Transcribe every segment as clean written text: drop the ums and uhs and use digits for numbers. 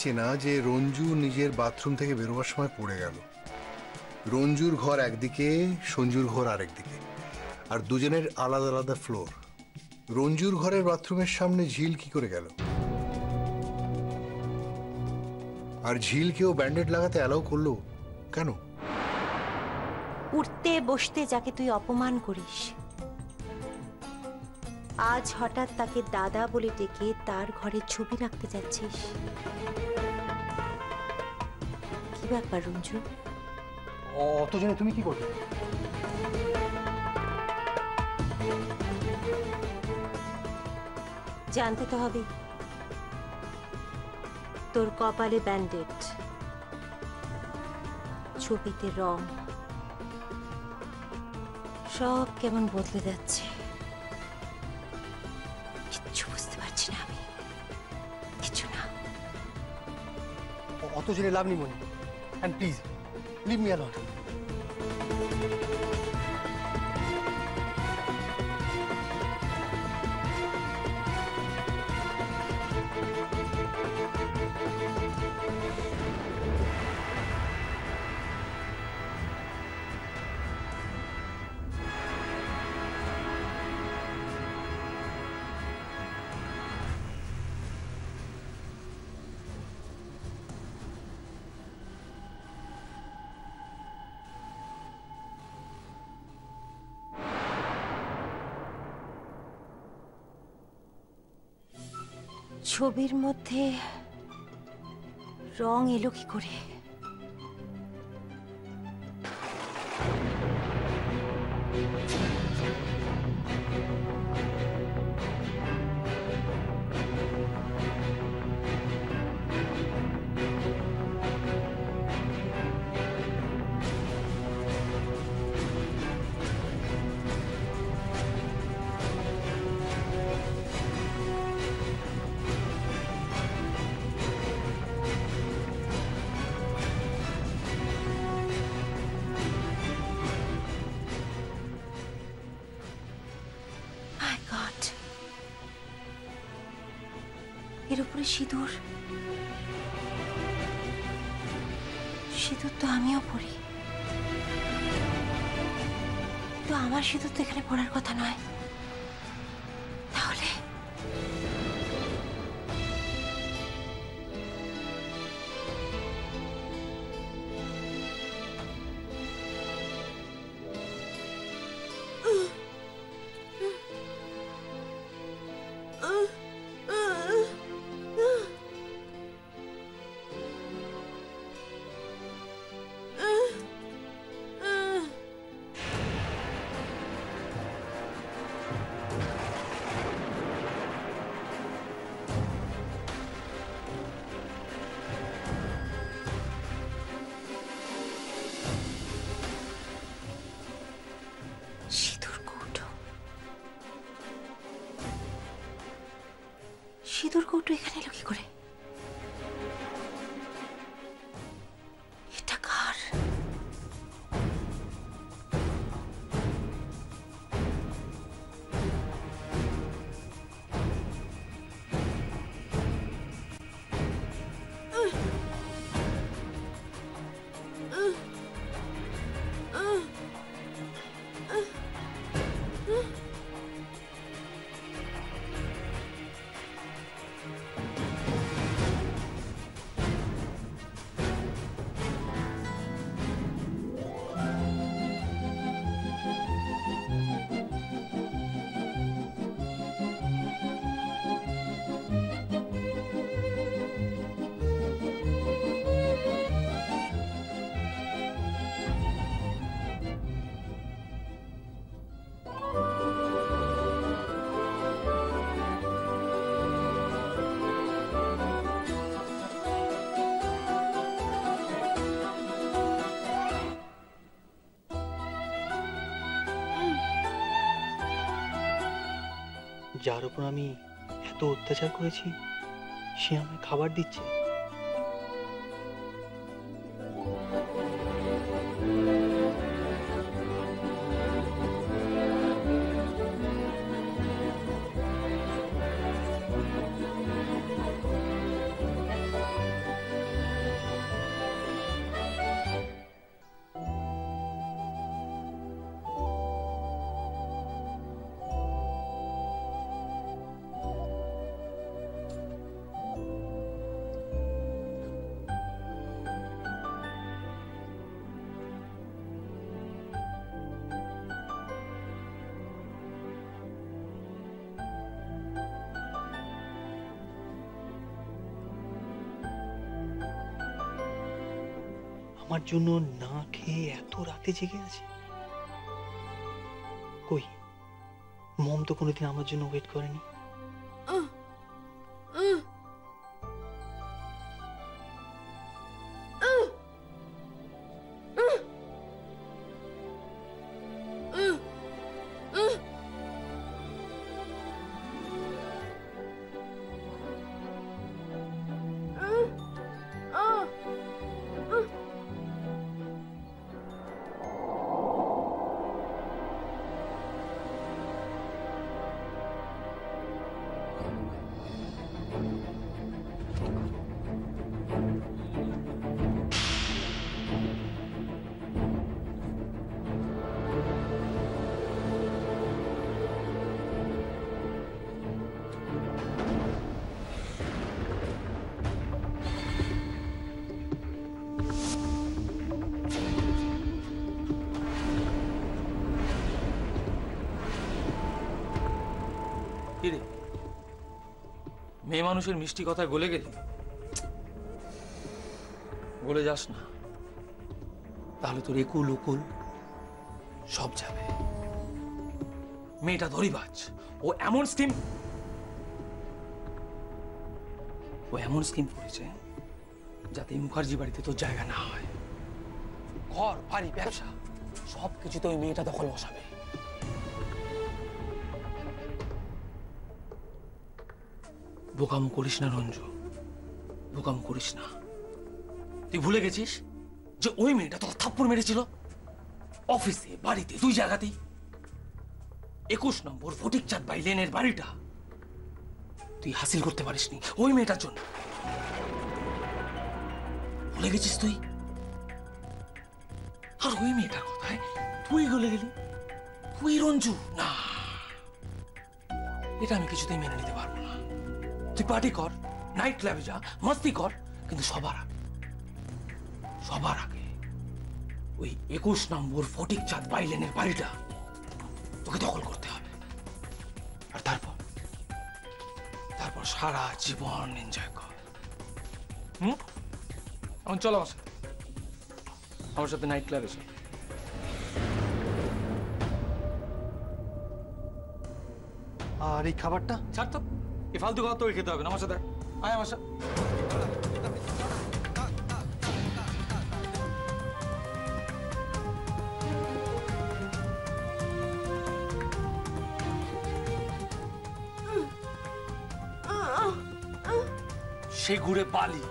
পারছি না যে রঞ্জু নিজের বাথরুম থেকে বেরোবার সময় পড়ে গেল। রঞ্জুর ঘর একদিকে, সঞ্জুর ঘর আরেকদিকে, আর দুজনের আলাদা আলাদা ফ্লোর। রঞ্জুর ঘরের বাথরুমের সামনে ঝিল কি করে গেল? আর ঝিলকেও ব্যান্ডেড লাগাতে অ্যালাউ করলো কেন? উঠতে বসতে যাকে তুই অপমান করিস, আজ হঠাৎ তাকে দাদা বলে ডেকে তার ঘরে ছবি রাখতে যাচ্ছিস। কি ব্যাপার রঞ্জু? অত জেনে তুমি কি করবে? জানতে তো হবে। তোর কপালে ব্যান্ডেড, ছবিতে রং, সব কেমন বদলে যাচ্ছে। কিচ্ছু বুঝতে পারছি না আমি, কিছু না। অত জেনে লাভ নেই মনি, and please leave me alone. ছবির মধ্যে রং এলো কি করে? এর উপরে সিঁদুর, সিঁদুর তো আমিও পরি, তো আমার সিঁদুর তো এখানে পড়ার কথা নয়। তাহলে সিঁদুর কৌটো এখানে এলো কি করে? এটা কার? যার উপর আমি এত অত্যাচার করেছি সে আমায় খাবার দিচ্ছে। আমার জন্য না খেয়ে এত রাতে জেগে আছে। কই, মম তো কোনোদিন আমার জন্য ওয়েট করেনি। কিরে, মেয়ে মানুষের মিষ্টি কথায় গলে গেলি? গলে যাস না, তাহলে তোর একুল উকুল সব যাবে। মেয়েটা ধরিবাজ, ও এমন স্কিম করেছে যাতে মুখার্জি বাড়িতে তোর জায়গা না হয়। ঘর বাড়ি ব্যবসা সবকিছুতে ওই মেয়েটা দখল বসাবে। বোকামো করিস না রঞ্জু, বোকামো করিস না। তুই ভুলে গেছিস যে ওই মেয়েটা তোর থাপ্পড় মেরেছিল অফিসে, বাড়িতে, দুই জায়গাতেই। 21 নম্বর ফটিকচাঁদ বাই লেনের বাড়িটা তুই হাসিল করতে পারিসনি ওই মেয়েটার জন্য। ভুলে গেছিস তুই? আর ওই মেয়েটার কথায় তুই গলে গেলি? তুই রঞ্জু? না, এটা আমি কিছুতেই মেনে নিতে পারবো না। তুই পার্টি কর, নাইট ক্লাবে যা, মস্তি কর, কিন্তু সবার আগে ওই 21 নম্বর ফটিকচাঁদ বাই লেনের বাড়িটা তোকে দখল করতে হবে। আর তারপর সারা জীবন এনজয় কর। এখন চল আমার সাথে নাইট ক্লাবে চল। আর এই খাবারটা? ছাড় তো, এই ফালতু খাবার তোকে খেতে হবে না। আমার সাথে আয়, আমার সাথে। সে ঘুরে বালি।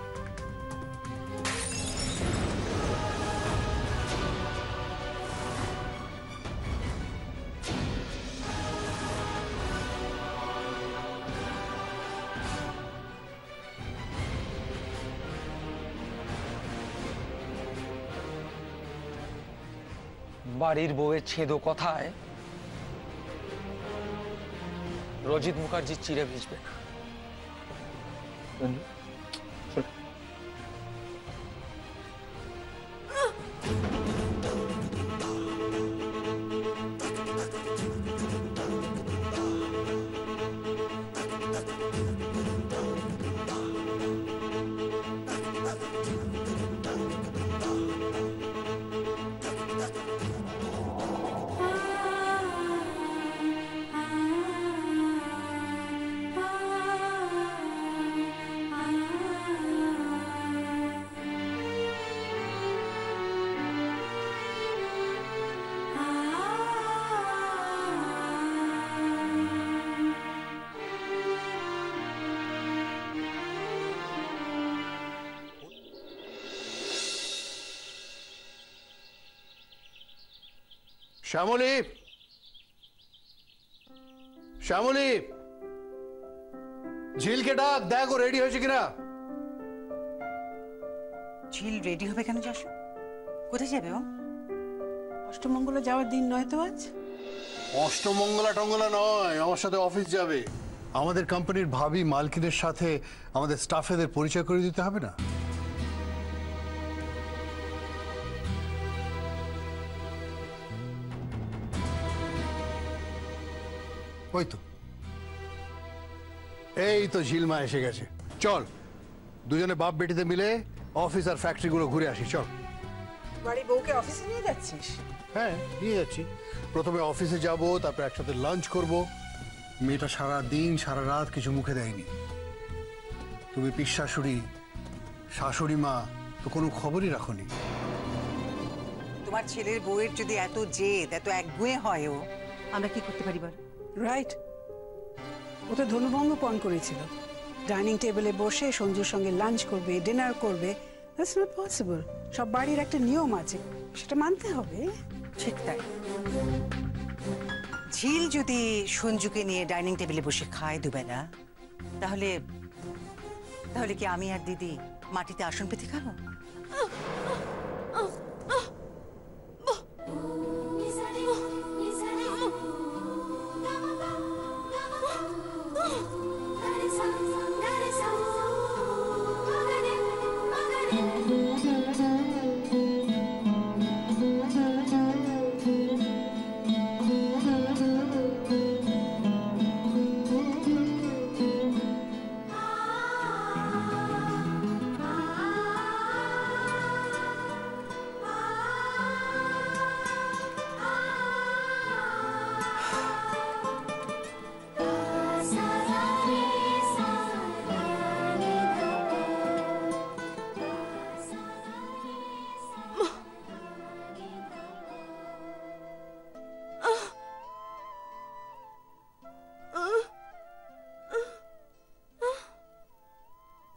বাড়ির বউয়ের ছেদো কথায় রজিত মুখার্জি চিড়ে ভিজবে না। শ্যামলী, শ্যামলী, ঝিলকে ডাক, দেখো রেডি হয়েছে কিনা। ঝিল রেডি হবে কেন যশো? কোথায় যাবে ও? অষ্টমঙ্গলা যাওয়ার দিন নয় তো আজ? অষ্টমঙ্গলা টঙ্গলা নয়, আমার সাথে অফিস যাবে। আমাদের কোম্পানির ভাবি মালকিনের সাথে আমাদের স্টাফেদের পরিচয় করে দিতে হবে না? এই তো ঝিলমা এসে গেছে। চল দুজনে বাপ বেটিতে মিলে অফিস আর ফ্যাক্টরি গুলো ঘুরে আসি। চল। বাড়ি বউকে অফিসে নিয়ে যাচ্ছিস? হ্যাঁ, নিয়ে যাচ্ছি। প্রথমে অফিসে যাব, তারপর একসাথে লাঞ্চ করব। মেয়েটা সারা দিন সারা রাত কিছু মুখে দেয়নি। তুমি পিসশাশুড়ি, শাশুড়ি মা, তো কোনো খবরই রাখোনি। তোমার ছেলের বউয়ের যদি এত জেদ, এত একগুঁয়ে হয়, ও আমরা কি করতে পারি বল? রাইট। ও তো ধনুভঙ্গ পণ করেছিল, ডাইনিং টেবিলে বসে সঞ্জুর সঙ্গে লাঞ্চ করবে, ডিনার করবে। That's not possible. সব বাড়ির একটা নিয়ম আছে, সেটা মানতে হবে। ঠিক তাই। ঝিল যদি সঞ্জুকে নিয়ে ডাইনিং টেবিলে বসে খায় দুবেলা, তাহলে তাহলে কি আমি আর দিদি মাটিতে আসন পেতে খাবো?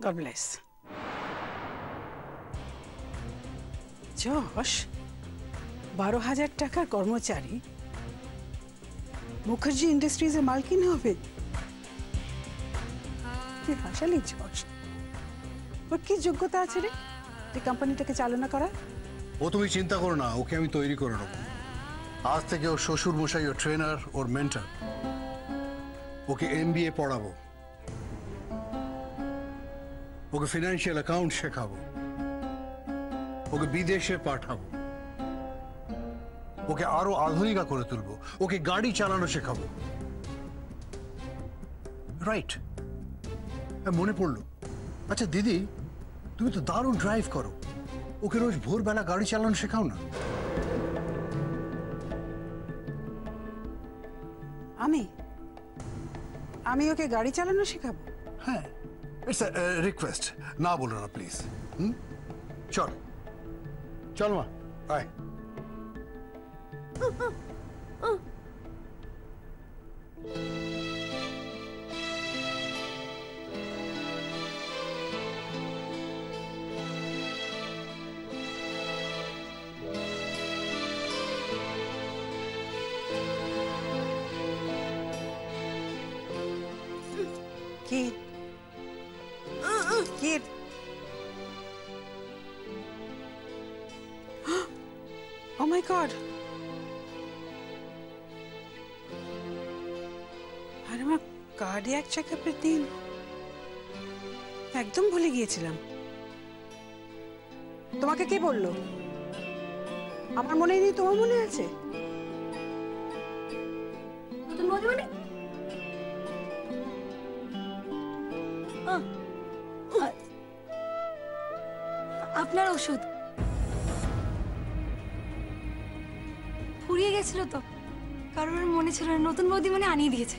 God bless. যশ 12,000 টাকার কর্মচারী মুখার্জি ইন্ডাস্ট্রিজের মালকিন হবে। তুই হাসালি যশ। ওর কি যোগ্যতা আছে রে এই কোম্পানিটাকে চালনা করার? ও তুমি চিন্তা করো না, ওকে আমি তৈরি করে নেবো। আজ থেকে ওর শ্বশুর মশাই ওর ট্রেনার, ওর মেন্টর। ওকে MBA পড়াবো, ওকে ফিনান্সিয়াল অ্যাকাউন্ট শেখাবো, ওকে বিদেশে পাঠাবো, ওকে আরো আধুনিকা করে তুলবো, ওকে গাড়ি চালানো শেখাবো। রাইট, মনে পড়লো। আচ্ছা দিদি, তুমি তো দারুণ ড্রাইভ করো, ওকে রোজ ভোরবেলা গাড়ি চালানো শেখাও না। আমি ওকে গাড়ি চালানো শেখাবো? হ্যাঁ, ইটস আ রিকোয়েস্ট, না বলো না প্লিজ। চল চল মা, আয়। কি কি Oh my God! আর আমার কার্ডিয়াক চেকআপের দিন একদম ভুলে গিয়েছিলাম। তোমাকে কে বললো? আমার মনে নেই, তোমার মনে আছে? আপনার ওষুধ ফুরিয়ে গেছিল তো, কারোর মনে ছিল না, নতুন বৌদি মানে আনিয়ে দিয়েছে।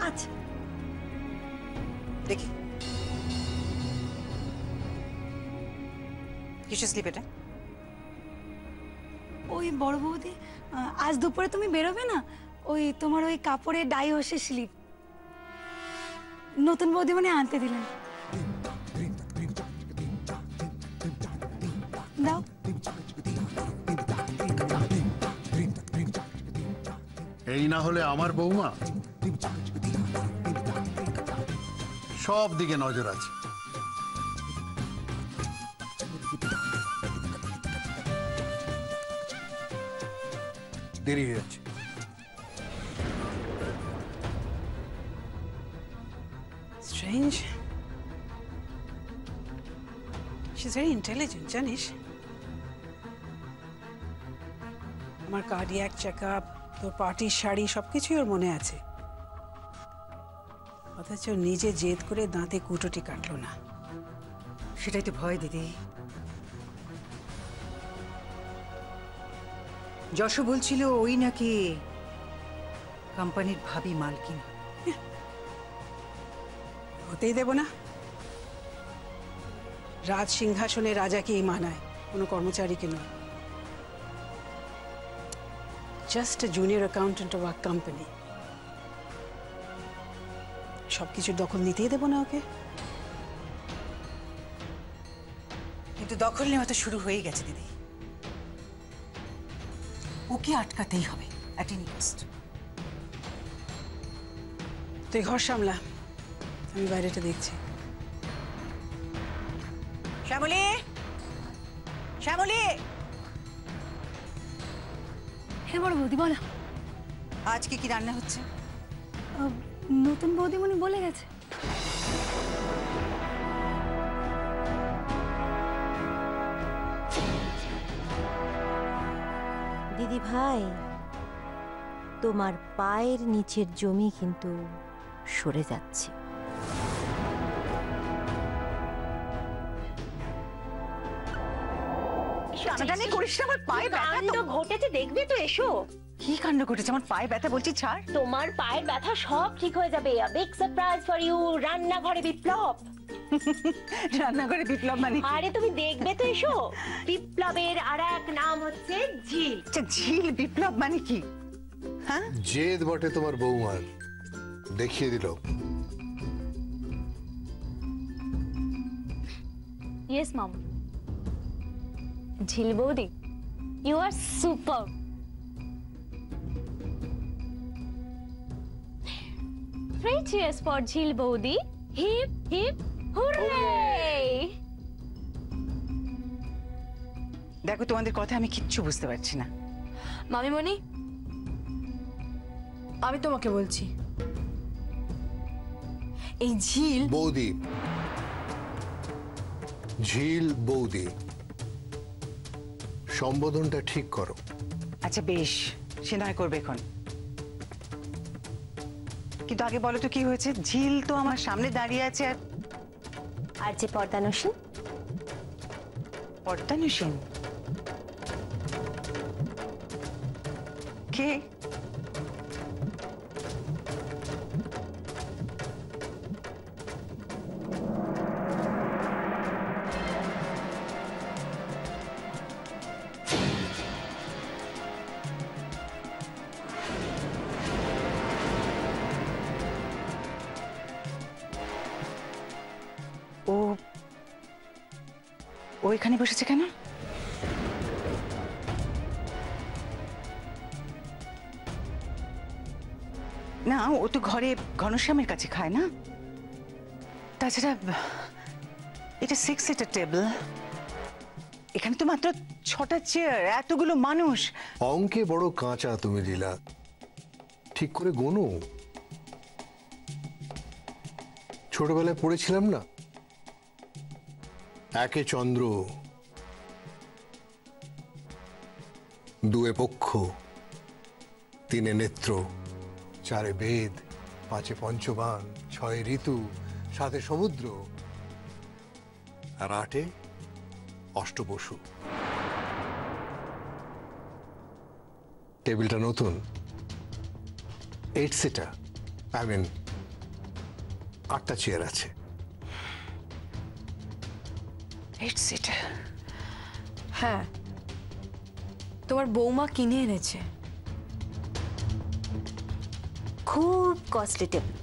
আচ্ছা দেখি কিসে স্লিপ এটা? ওই বড় বৌদি, আজ দুপুরে তুমি বেরোবে না, ওই তোমার ওই কাপড়ের ডাই হসে স্লিপ নতুন বৌদি মানে আনতে দিলেন। দাও। এই না হলে আমার বৌমা, সব দিকে নজর আছে। দেরি হয়ে যাচ্ছে। Strange, she is very intelligent, জানিস? আমার কার্ডিয়াক চেক আপ, তোর পার্টির শাড়ি সবকিছুই ওর মনে আছে, অথচ নিজে জেদ করে দাঁতে কুটোটি কাটলো না। সেটাই তো ভয় দিদি। যশ বলছিল ওই নাকি কোম্পানির ভাবি মালকিন। হতেই দেব না। রাজ সিংহাসনে রাজাকেই মানায়, কোনো কর্মচারীকে নয়। Just a junior accountant of our company. সবকিছুর দখল নিতেই দেব না ওকে। কিন্তু দখল নেওয়া তো শুরু হয়ে গেছে দিদি, ওকে আটকাতেই হবে অ্যাট এনি কস্ট। তুই ঘর সামলা, আমি বাইরেটা দেখছি। শ্যামলী, শ্যামলী, হ্যাঁ বড় বৌদি বলো। আজকে কি রান্না হচ্ছে? নতুন বৌদিমণি বলে গেছে। দিদি ভাই, তোমার পায়ের নিচের জমি কিন্তু সরে যাচ্ছে। টানাটানি করিস না, আমার পায়ে ব্যথা তো। ঘটেছে দেখবে তো, এসো। কি কাণ্ড ঘটেছে? আমার পায়ে ব্যথা, বলছি ছাড়। তোমার পায়ের ব্যথা সব ঠিক হয়ে যাবে। বিগ সারপ্রাইজ ফর ইউ, রান্নাঘরে বিপ্লব। রান্নাঘরে বিপ্লব মানে? আরে তুমি দেখবে তো, এসো। বিপ্লবের আর এক নাম হচ্ছে ঝিল। আচ্ছা, ঝিল বিপ্লব মানে কি? হ্যাঁ, জেদ বটে তোমার বৌমার, দেখিয়ে দিল। Yes mom. ঝিল বৌদি, you are super. Three cheers for Jhil বৌদি। Hip hip hurray! দেখো তোমাদের কথা আমি কিচ্ছু বুঝতে পারছি না। মামিমণি, আমি তোমাকে বলছি, এই ঝিল বৌদি, ঝিল বৌদি, সম্বোধনটা ঠিক করো। আচ্ছা বেশ, সে নয় করবে এখন, কিন্তু আগে বলো তো কি হয়েছে? ঝিল তো আমার সামনে দাঁড়িয়ে আছে। আর যে পর্দানসীন, পর্দানুসীন কে? ও এখানে বসেছে কেন? না, ও তো ঘরে ঘনশ্যামের কাছে খায় না। তাছাড়া এটা 6 সিটার টেবিল, এখানে তো মাত্র 6টা চেয়ার, এতগুলো মানুষ। অঙ্কে বড় কাঁচা তুমি লীলা, ঠিক করে গোনো। ছোটবেলায় পড়েছিলাম না, একে চন্দ্র, দুয়ে পক্ষ, তিনে নেত্র, চারে বেদ, পাঁচে পঞ্চবান, ছয়ে ঋতু, সাতে সমুদ্র, আর আটে অষ্টবসু। টেবিলটা নতুন, 8 সিটার, আই মিন 8টা চেয়ার আছে। 8 সিটার? হ্যাঁ, তোমার বৌমা কিনে এনেছে। খুব কস্টলি টেবিল।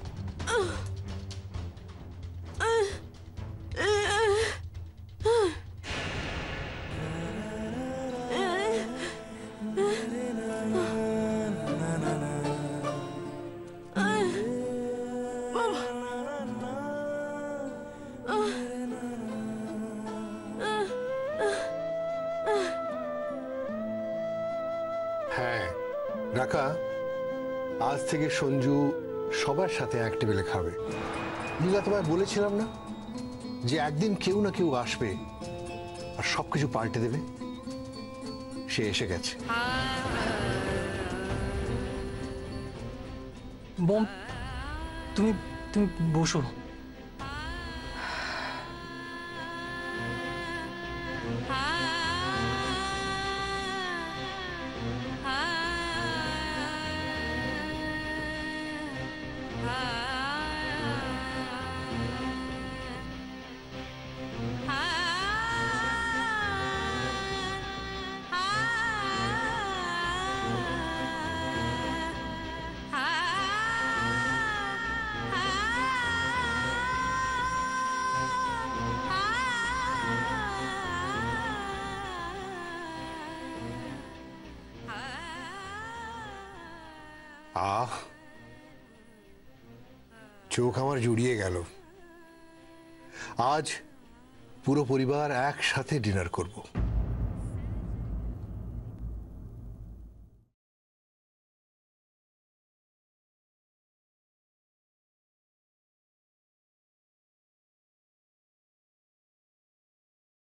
হ্যাঁ রাকা, আজ থেকে সঞ্জু সবার সাথে এক টেবিলে খাবে। লীলা, তোমায় বলেছিলাম না যে একদিন কেউ না কেউ আসবে আর সবকিছু পাল্টে দেবে, সে এসে গেছে। বোম, তুমি তুমি বসো। আহ, চোখ আমার জুড়িয়ে গেল। আজ পুরো পরিবার একসাথে ডিনার করব।